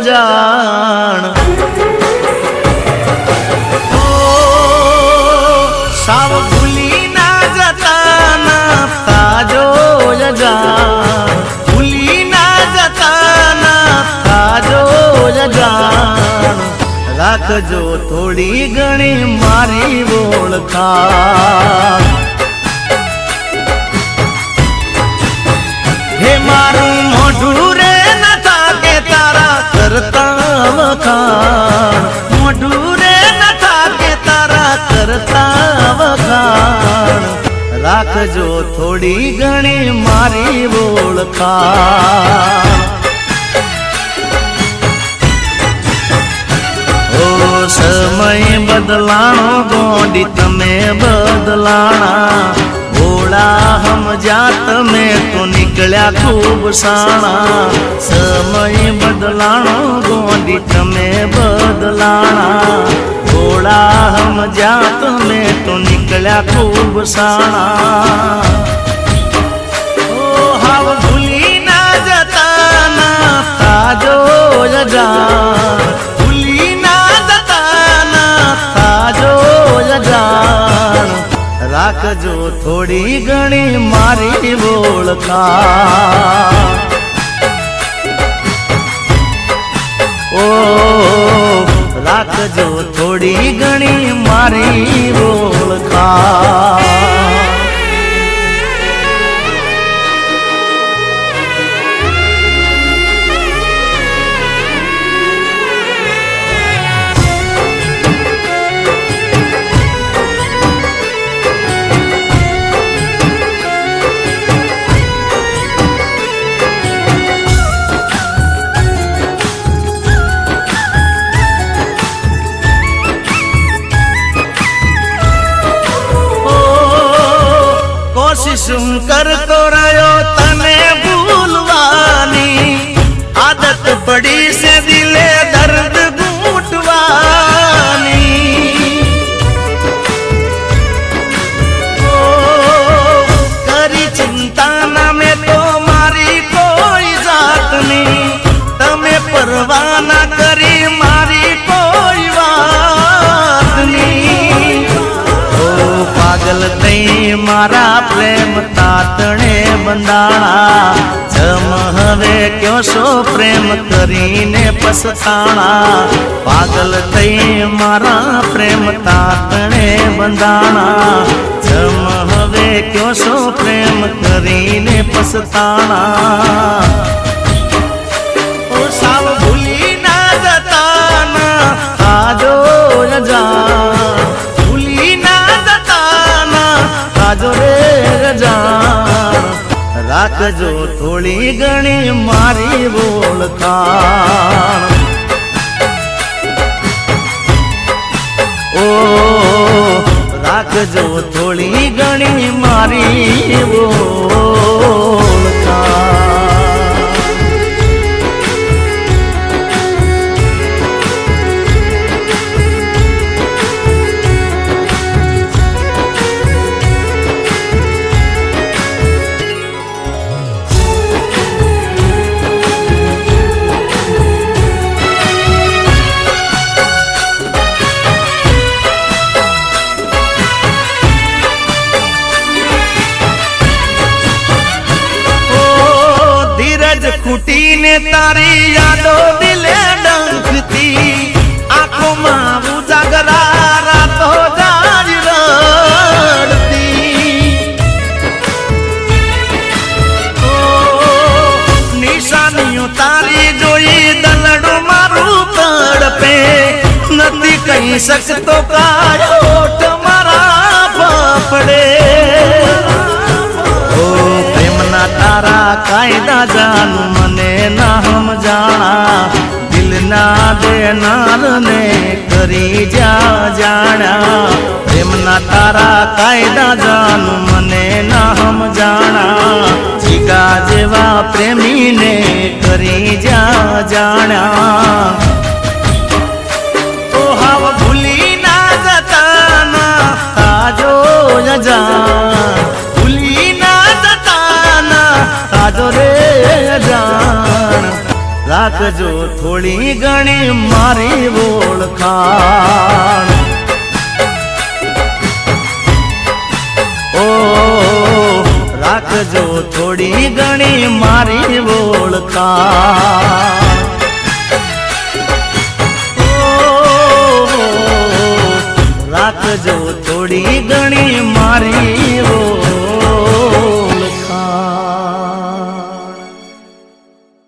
જાણ સાવ ભૂલી ના જતા ના તાજો જાણ ભૂલી ના જતા ના તાજો જાણ રાખજો થોડી ઘણી મારી ઓળખાણ હે મારું મોઢું રે નથા કે તારા કરતા વખાણ મોઢું રે નથા કે તારા કરતા વખાણ રાખજો થોડી ઘણી મારી ઓળખાણ સમય બદલાણો ગોંડી તમે બદલાણા ભોળા હમજા તમે તો નીકળ્યા ખૂબ સાણા સમય બદલાણો ગોંડી તમે બદલાણા ભોળા હમજા તમે તો નીકળ્યા ખૂબ સાણા હાવ ભૂલી ના જતા ના તાજો જાણ જાણ રાખજો થોડી ઘણી મારી ઓળખાણ ઓ રાખજો થોડી ઘણી મારી ઓળખાણ કોશિશ કરતો રહ્યો તને ભૂલવાની આદત પડી છે દિલે દર્દ ઘૂંટવાની કરી ચિંતા ના મેં તો મારી કોઈ જાતની તમે પરવા ના કરી મારી કોઈ વાતની પાગલ થઈ મારા પ્રેમ તાતણે બંધાણા જમ હવે કયો શો પ્રેમ કરીને પસતાણા પાગલ થઈ મારા પ્રેમ તાતણે બંધાણા જમ હવે કયો શો પ્રેમ કરીને પસતાણા સાવ ભૂલી ના જતા ના તાજો જાણ રાખજો રે જાણ રાખજો થોડી ઘણી મારી ઓળખાણ ઓ રાખજો થોડી ઘણી મારી ઓળખાણ ખૂટીને તારી યાદો દિલે ડંખતી આંખોમાં ઉજાગરા રાતો જારી રડતી નિશાનીઓ તારી જોઈ દલડું મારું તડપે નથી કહી શકતો કાયો તમારા ફફડે પ્રેમના તારા કાયદા જાનું મને ના સમજાણા દિલના દેનાર ને કરી જા જાણા પ્રેમના તારા કાયદા જાનું મને ના સમજાણા જીગા જેવા પ્રેમીને કરી જા જાણા ઓ હાવ ભૂલી ના જતા ના તાજો જાણ ભૂલી ના જતા ના તાજો રે જાણ રાખજો થોડી ઘણી મારી ઓળખાણ ઓ રાખજો થોડી ઘણી મારી ઓળખાણ રાખજો થોડી ઘણી મારી